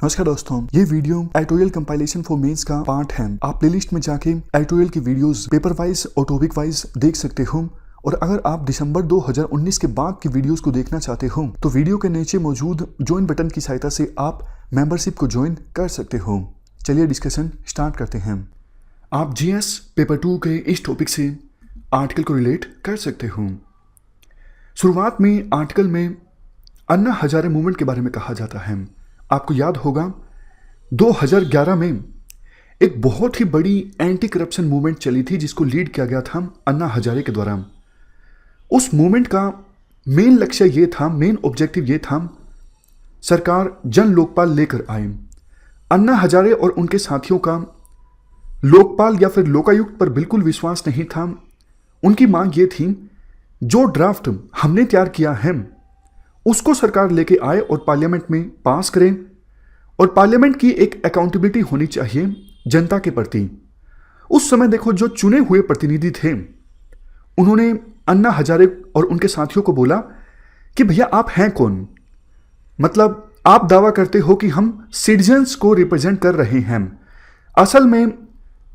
नमस्कार दोस्तों, ये video editorial compilation for mains का पार्ट है। आप प्लेलिस्ट में जाके एडिटोरियल की वीडियोस पेपर वाइज और टॉपिक वाइज देख सकते हो। और अगर आप दिसंबर 2019 के बाद की वीडियोस को देखना चाहते हो तो वीडियो के नीचे मौजूद ज्वाइन बटन की सहायता से आप मेंबरशिप को ज्वाइन कर सकते हो। चलिए डिस्कशन स्टार्ट करते हैं। आप जीएस पेपर 2 के इस टॉपिक से आर्टिकल को रिलेट कर सकते हो। शुरुआत में आर्टिकल में अन्ना हजारे मूवमेंट के बारे में कहा जाता है। आपको याद होगा 2011 में एक बहुत ही बड़ी एंटी करप्शन मूवमेंट चली थी जिसको लीड किया गया था अन्ना हजारे के द्वारा। उस मूवमेंट का मेन लक्ष्य ये था, मेन ऑब्जेक्टिव ये था, सरकार जन लोकपाल लेकर आए। अन्ना हजारे और उनके साथियों का लोकपाल या फिर लोकायुक्त पर बिल्कुल विश्वास नहीं था। उनकी मांग ये थी, जो ड्राफ्ट हमने तैयार किया है उसको सरकार लेके आए और पार्लियामेंट में पास करें। और पार्लियामेंट की एक अकाउंटेबिलिटी होनी चाहिए जनता के प्रति। उस समय देखो, जो चुने हुए प्रतिनिधि थे उन्होंने अन्ना हजारे और उनके साथियों को बोला कि भैया आप हैं कौन? मतलब आप दावा करते हो कि हम सिटीजन्स को रिप्रेजेंट कर रहे हैं। असल में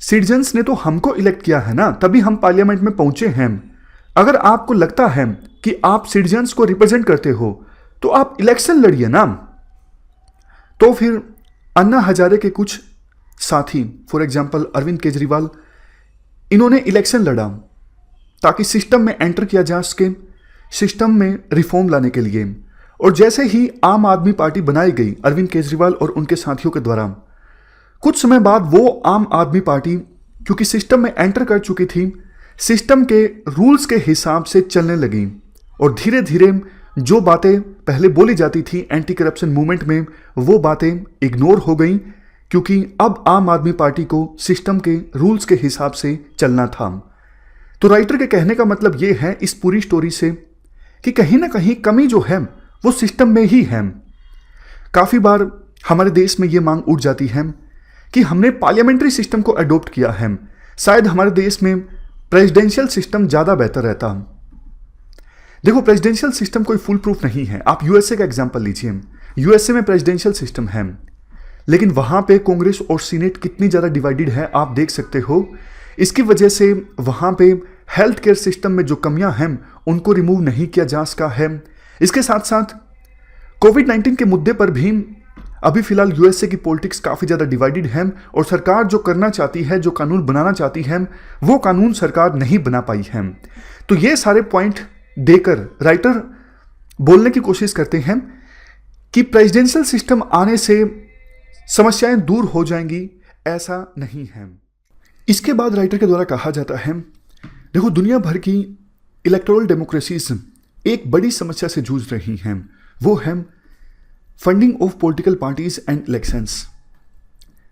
सिटीजन्स ने तो हमको इलेक्ट किया है ना, तभी हम पार्लियामेंट में पहुंचे हैं। अगर आपको लगता है कि आप सिटीजन्स को रिप्रेजेंट करते हो तो आप इलेक्शन लड़िए ना। तो फिर अन्ना हजारे के कुछ साथी, फॉर एग्जांपल अरविंद केजरीवाल, इन्होंने इलेक्शन लड़ा ताकि सिस्टम में एंटर किया जा सके, सिस्टम में रिफॉर्म लाने के लिए। और जैसे ही आम आदमी पार्टी बनाई गई अरविंद केजरीवाल और उनके साथियों के द्वारा, कुछ समय बाद वो आम आदमी पार्टी क्योंकि सिस्टम में एंटर कर चुकी थी, सिस्टम के रूल्स के हिसाब से चलने लगी। और धीरे धीरे जो बातें पहले बोली जाती थी एंटी करप्शन मूवमेंट में, वो बातें इग्नोर हो गई क्योंकि अब आम आदमी पार्टी को सिस्टम के रूल्स के हिसाब से चलना था। तो राइटर के कहने का मतलब ये है इस पूरी स्टोरी से कि कहीं ना कहीं कमी जो है वो सिस्टम में ही है। काफ़ी बार हमारे देश में ये मांग उठ जाती है कि हमने पार्लियामेंट्री सिस्टम को अडॉप्ट किया है, शायद हमारे देश में प्रेसिडेंशियल सिस्टम ज़्यादा बेहतर रहता। देखो, प्रेसिडेंशियल सिस्टम कोई फुल प्रूफ नहीं है। आप यूएसए का एग्जांपल लीजिए। यूएसए में प्रेसिडेंशियल सिस्टम है, लेकिन वहां पे कांग्रेस और सीनेट कितनी ज़्यादा डिवाइडेड है आप देख सकते हो। इसकी वजह से वहां पे हेल्थ केयर सिस्टम में जो कमियां हैं उनको रिमूव नहीं किया जा सका है। इसके साथ साथ कोविड-19 के मुद्दे पर भी अभी फिलहाल यूएसए की पॉलिटिक्स काफ़ी ज़्यादा डिवाइडेड है और सरकार जो करना चाहती है, जो कानून बनाना चाहती है, वो कानून सरकार नहीं बना पाई है। तो ये सारे पॉइंट देकर राइटर बोलने की कोशिश करते हैं कि प्रेसिडेंशियल सिस्टम आने से समस्याएं दूर हो जाएंगी, ऐसा नहीं है। इसके बाद राइटर के द्वारा कहा जाता है, देखो दुनिया भर की इलेक्टोरल डेमोक्रेसीज एक बड़ी समस्या से जूझ रही हैं, वो है funding of political parties and elections.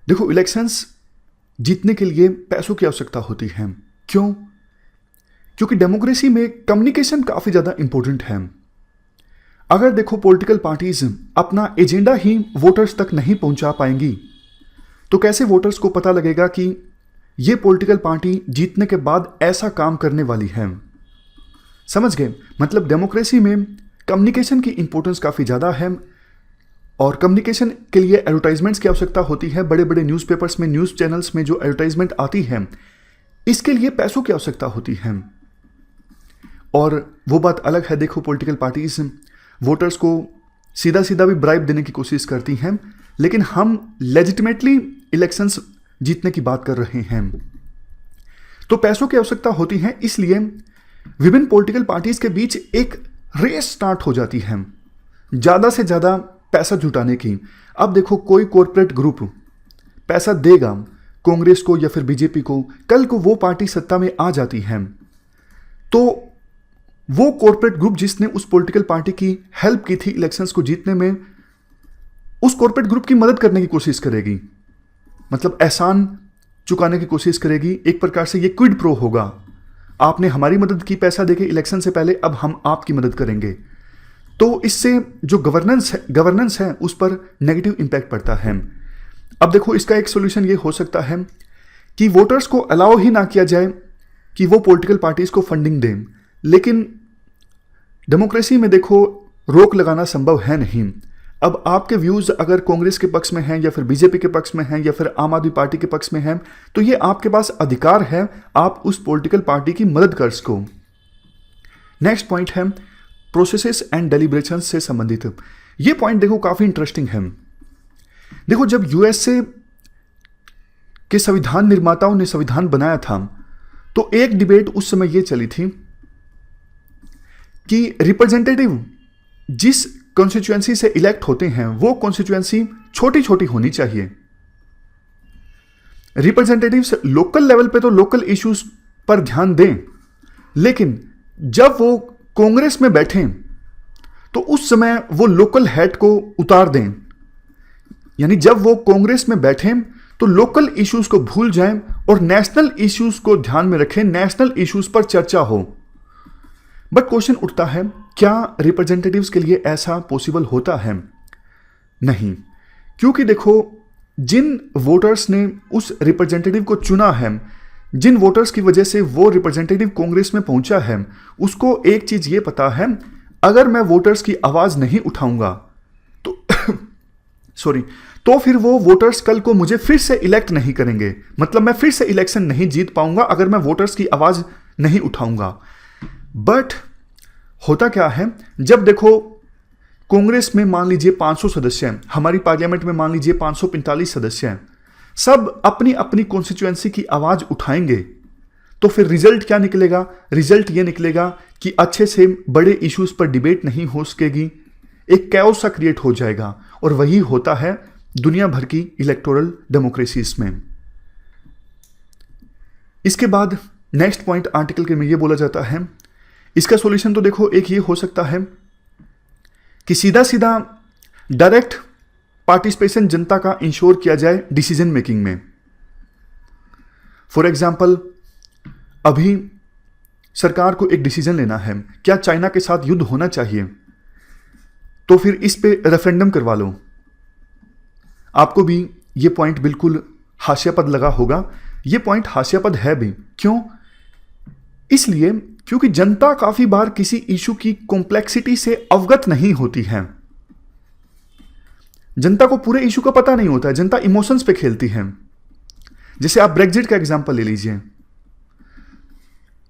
देखो, इलेक्शंस जीतने के लिए पैसों की आवश्यकता होती है। क्यों? क्योंकि डेमोक्रेसी में कम्युनिकेशन काफ़ी ज़्यादा इंपॉर्टेंट है। अगर देखो पॉलिटिकल पार्टीज अपना एजेंडा ही वोटर्स तक नहीं पहुंचा पाएंगी तो कैसे वोटर्स को पता लगेगा कि ये पॉलिटिकल पार्टी जीतने के बाद ऐसा काम करने वाली है? समझ गए? मतलब डेमोक्रेसी में कम्युनिकेशन की इंपॉर्टेंस काफ़ी ज़्यादा है और कम्युनिकेशन के लिए एडवर्टाइजमेंट्स की आवश्यकता होती है। बड़े बड़े न्यूज़पेपर्स में, न्यूज़ चैनल्स में जो एडवर्टाइजमेंट आती है, इसके लिए पैसों की आवश्यकता होती है। और वो बात अलग है, देखो पॉलिटिकल पार्टीज वोटर्स को सीधा सीधा भी ब्राइब देने की कोशिश करती हैं, लेकिन हम लेजिटिमेटली इलेक्शंस जीतने की बात कर रहे हैं। तो पैसों की आवश्यकता होती है, इसलिए विभिन्न पॉलिटिकल पार्टीज के बीच एक रेस स्टार्ट हो जाती है ज़्यादा से ज़्यादा पैसा जुटाने की। अब देखो, कोई कॉरपोरेट ग्रुप पैसा देगा कांग्रेस को या फिर बीजेपी को, कल को वो पार्टी सत्ता में आ जाती है तो वो कॉरपोरेट ग्रुप जिसने उस पॉलिटिकल पार्टी की हेल्प की थी इलेक्शंस को जीतने में, उस कॉरपोरेट ग्रुप की मदद करने की कोशिश करेगी, मतलब एहसान चुकाने की कोशिश करेगी। एक प्रकार से ये क्विड प्रो होगा, आपने हमारी मदद की पैसा देके इलेक्शन से पहले, अब हम आपकी मदद करेंगे। तो इससे जो गवर्नेंस है उस पर नेगेटिव इंपैक्ट पड़ता है। अब देखो, इसका एक सोल्यूशन ये हो सकता है कि वोटर्स को अलाउ ही ना किया जाए कि वो पॉलिटिकल पार्टीज को फंडिंग दें। लेकिन डेमोक्रेसी में देखो रोक लगाना संभव है नहीं। अब आपके व्यूज अगर कांग्रेस के पक्ष में हैं या फिर बीजेपी के पक्ष में हैं या फिर आम आदमी पार्टी के पक्ष में हैं, तो ये आपके पास अधिकार है, आप उस पॉलिटिकल पार्टी की मदद कर सको। नेक्स्ट पॉइंट है प्रोसेसेस एंड डेलिब्रेशंस से संबंधित। ये पॉइंट देखो काफी इंटरेस्टिंग है। देखो जब यूएसए के संविधान निर्माताओं ने संविधान बनाया था, तो एक डिबेट उस समय यह चली थी कि रिप्रेजेंटेटिव जिस कॉन्स्टिट्यूएंसी से इलेक्ट होते हैं वो कॉन्स्टिट्यूएंसी छोटी छोटी होनी चाहिए। रिप्रेजेंटेटिव्स लोकल लेवल पे तो लोकल इश्यूज पर ध्यान दें, लेकिन जब वो कांग्रेस में बैठें तो उस समय वो लोकल हेड को उतार दें। यानी जब वो कांग्रेस में बैठें तो लोकल इश्यूज को भूल जाएं और नेशनल इश्यूज को ध्यान में रखें, नेशनल इश्यूज पर चर्चा हो। बट क्वेश्चन उठता है, क्या रिप्रेजेंटेटिव्स के लिए ऐसा पॉसिबल होता है? नहीं, क्योंकि देखो जिन वोटर्स ने उस रिप्रेजेंटेटिव को चुना है, जिन वोटर्स की वजह से वो रिप्रेजेंटेटिव कांग्रेस में पहुंचा है, उसको एक चीज ये पता है, अगर मैं वोटर्स की आवाज नहीं उठाऊंगा तो तो फिर वो वोटर्स कल को मुझे फिर से इलेक्ट नहीं करेंगे। मतलब मैं फिर से इलेक्शन नहीं जीत पाऊंगा अगर मैं वोटर्स की आवाज नहीं उठाऊंगा। बट होता क्या है, जब देखो कांग्रेस में मान लीजिए 500 सदस्य हैं, हमारी पार्लियामेंट में मान लीजिए 545 सदस्य हैं, सब अपनी अपनी कॉन्स्टिट्यूएंसी की आवाज उठाएंगे, तो फिर रिजल्ट क्या निकलेगा? रिजल्ट ये निकलेगा कि अच्छे से बड़े इश्यूज पर डिबेट नहीं हो सकेगी, एक कैओस सा क्रिएट हो जाएगा। और वही होता है दुनिया भर की इलेक्टोरल डेमोक्रेसीज में। इसके बाद नेक्स्ट पॉइंट आर्टिकल के में ये बोला जाता है, इसका सॉल्यूशन तो देखो एक ये हो सकता है कि सीधा सीधा डायरेक्ट पार्टिसिपेशन जनता का इंश्योर किया जाए डिसीजन मेकिंग में। फॉर एग्जाम्पल, अभी सरकार को एक डिसीजन लेना है, क्या चाइना के साथ युद्ध होना चाहिए, तो फिर इस पे रेफरेंडम करवा लो। आपको भी ये पॉइंट बिल्कुल हास्यास्पद लगा होगा। ये पॉइंट हास्यास्पद है भी, क्यों? इसलिए क्योंकि जनता काफी बार किसी इशू की कॉम्प्लेक्सिटी से अवगत नहीं होती है। जनता को पूरे इशू का पता नहीं होता है, जनता इमोशंस पे खेलती है। जैसे आप ब्रेक्जिट का एग्जांपल ले लीजिए।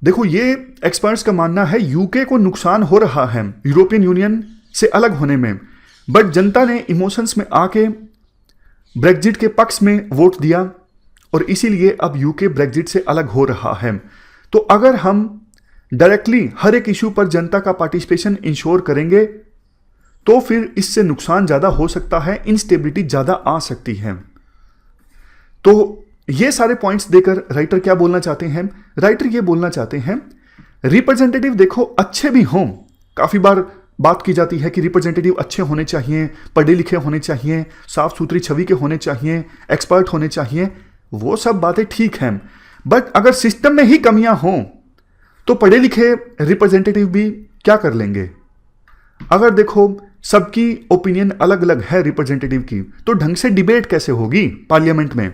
देखो ये एक्सपर्ट्स का मानना है यूके को नुकसान हो रहा है यूरोपियन यूनियन से अलग होने में, बट जनता ने इमोशंस में आके ब्रेक्जिट के पक्ष में वोट दिया और इसीलिए अब यूके ब्रेक्जिट से अलग हो रहा है। तो अगर हम डायरेक्टली हर एक इशू पर जनता का पार्टिसिपेशन इंश्योर करेंगे तो फिर इससे नुकसान ज्यादा हो सकता है, इनस्टेबिलिटी ज्यादा आ सकती है। तो ये सारे पॉइंट्स देकर राइटर क्या बोलना चाहते हैं? राइटर ये बोलना चाहते हैं रिप्रेजेंटेटिव देखो अच्छे भी हों। काफी बार बात की जाती है कि रिप्रेजेंटेटिव अच्छे होने चाहिए, पढ़े लिखे होने चाहिए, साफ सुथरी छवि के होने चाहिए, एक्सपर्ट होने चाहिए। वो सब बातें ठीक हैं, बट अगर सिस्टम में ही कमियां हों तो पढ़े लिखे रिप्रेजेंटेटिव भी क्या कर लेंगे? अगर देखो सबकी ओपिनियन अलग अलग है रिप्रेजेंटेटिव की, तो ढंग से डिबेट कैसे होगी पार्लियामेंट में?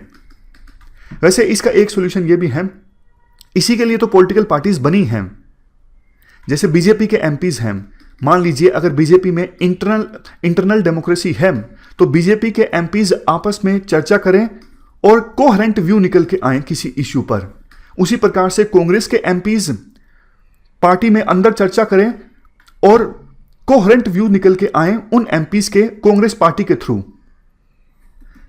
वैसे इसका एक सॉल्यूशन ये भी है, इसी के लिए तो पॉलिटिकल पार्टीज बनी हैं। जैसे बीजेपी के एमपीज हैं, मान लीजिए अगर बीजेपी में इंटरनल डेमोक्रेसी है तो बीजेपी के एमपीज आपस में चर्चा करें और कोहेरेंट व्यू निकल के आए किसी इश्यू पर। उसी प्रकार से कांग्रेस के एमपीज पार्टी में अंदर चर्चा करें और कोहेरेंट व्यू निकल के आए उन एमपीज के कांग्रेस पार्टी के थ्रू।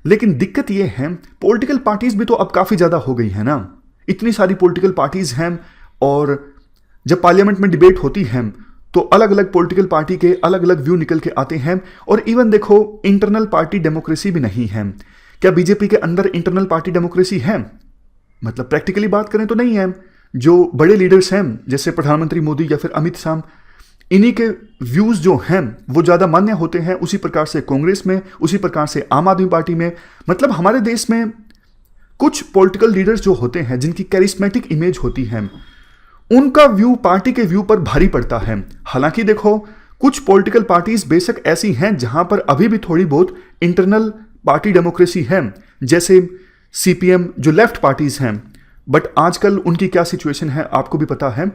लेकिन दिक्कत यह है पॉलिटिकल पार्टीज भी तो अब काफी ज्यादा हो गई है ना, इतनी सारी पॉलिटिकल पार्टीज हैं और जब पार्लियामेंट में डिबेट होती है तो अलग अलग पॉलिटिकल पार्टी के अलग अलग व्यू निकल के आते हैं। और इवन देखो इंटरनल पार्टी डेमोक्रेसी भी नहीं है। क्या बीजेपी के अंदर इंटरनल पार्टी डेमोक्रेसी है? मतलब प्रैक्टिकली बात करें तो नहीं है। जो बड़े लीडर्स हैं जैसे प्रधानमंत्री मोदी या फिर अमित शाह, इन्हीं के व्यूज जो हैं वो ज्यादा मान्य होते हैं। उसी प्रकार से कांग्रेस में, उसी प्रकार से आम आदमी पार्टी में। मतलब हमारे देश में कुछ पॉलिटिकल लीडर्स जो होते हैं जिनकी कैरिस्मेटिक इमेज होती है, उनका व्यू पार्टी के व्यू पर भारी पड़ता है। हालांकि देखो कुछ पॉलिटिकल पार्टीज बेशक ऐसी हैं जहां पर अभी भी थोड़ी बहुत इंटरनल पार्टी डेमोक्रेसी है, जैसे सीपीएम जो लेफ्ट पार्टीज हैं। बट आजकल उनकी क्या सिचुएशन है आपको भी पता है,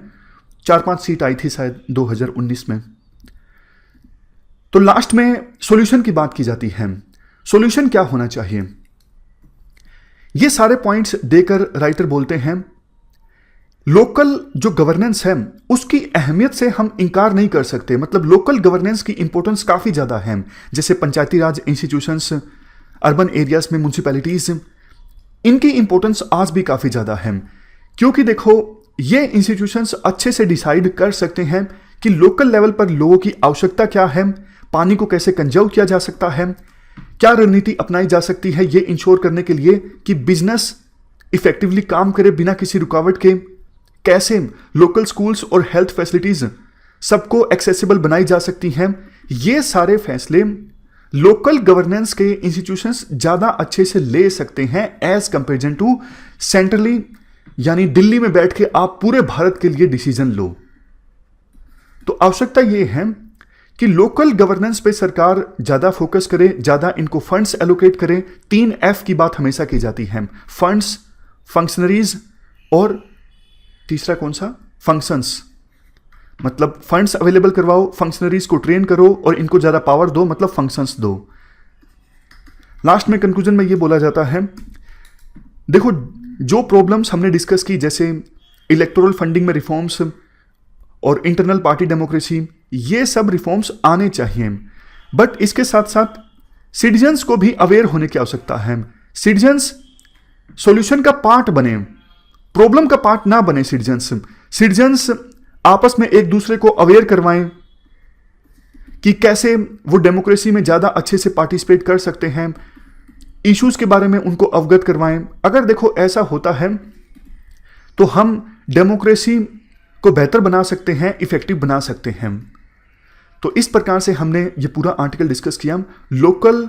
4-5 सीट आई थी शायद 2019 में। तो लास्ट में सॉल्यूशन की बात की जाती है। सॉल्यूशन क्या होना चाहिए? ये सारे पॉइंट्स देकर राइटर बोलते हैं लोकल जो गवर्नेंस है उसकी अहमियत से हम इंकार नहीं कर सकते। मतलब लोकल गवर्नेंस की इंपॉर्टेंस काफी ज्यादा है। जैसे पंचायती राज इंस्टीट्यूशंस, अर्बन एरियाज में म्यूनिसिपैलिटीज, इनकी इंपॉर्टेंस आज भी काफी ज्यादा है, क्योंकि देखो ये इंस्टीट्यूशंस अच्छे से डिसाइड कर सकते हैं कि लोकल लेवल पर लोगों की आवश्यकता क्या है, पानी को कैसे कंजर्व किया जा सकता है, क्या रणनीति अपनाई जा सकती है ये इंश्योर करने के लिए कि बिजनेस इफेक्टिवली काम करे बिना किसी रुकावट के, कैसे लोकल स्कूल्स और हेल्थ फैसिलिटीज सबको एक्सेसिबल बनाई जा सकती हैं। ये सारे फैसले लोकल गवर्नेंस के इंस्टीट्यूशंस ज्यादा अच्छे से ले सकते हैं एज कंपेरिजन टू सेंट्रली, यानी दिल्ली में बैठ के आप पूरे भारत के लिए डिसीजन लो। तो आवश्यकता यह है कि लोकल गवर्नेंस पे सरकार ज्यादा फोकस करे, ज्यादा इनको फंड्स एलोकेट करे। 3F की बात हमेशा की जाती है, फंड्स, फंक्शनरीज और तीसरा कौन सा? फंक्शंस। मतलब फंड्स अवेलेबल करवाओ, फंक्शनरीज को ट्रेन करो और इनको ज्यादा पावर दो, मतलब फंक्शंस दो। लास्ट में कंक्लूजन में ये बोला जाता है, देखो जो प्रॉब्लम्स हमने डिस्कस की, जैसे इलेक्टोरल फंडिंग में रिफॉर्म्स और इंटरनल पार्टी डेमोक्रेसी, ये सब रिफॉर्म्स आने चाहिए, बट इसके साथ साथ सिटीजन्स को भी अवेयर होने की आवश्यकता है। सिटीजन्स सॉल्यूशन का पार्ट बने, प्रॉब्लम का पार्ट ना बने। सिटीजन्स आपस में एक दूसरे को अवेयर करवाएं कि कैसे वो डेमोक्रेसी में ज्यादा अच्छे से पार्टिसिपेट कर सकते हैं, इश्यूज के बारे में उनको अवगत करवाएं। अगर देखो ऐसा होता है तो हम डेमोक्रेसी को बेहतर बना सकते हैं, इफेक्टिव बना सकते हैं। तो इस प्रकार से हमने ये पूरा आर्टिकल डिस्कस किया, लोकल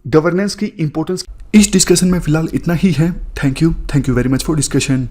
गवर्नेंस की इंपॉर्टेंस। इस डिस्कशन में फिलहाल इतना ही है। Thank you very much for discussion.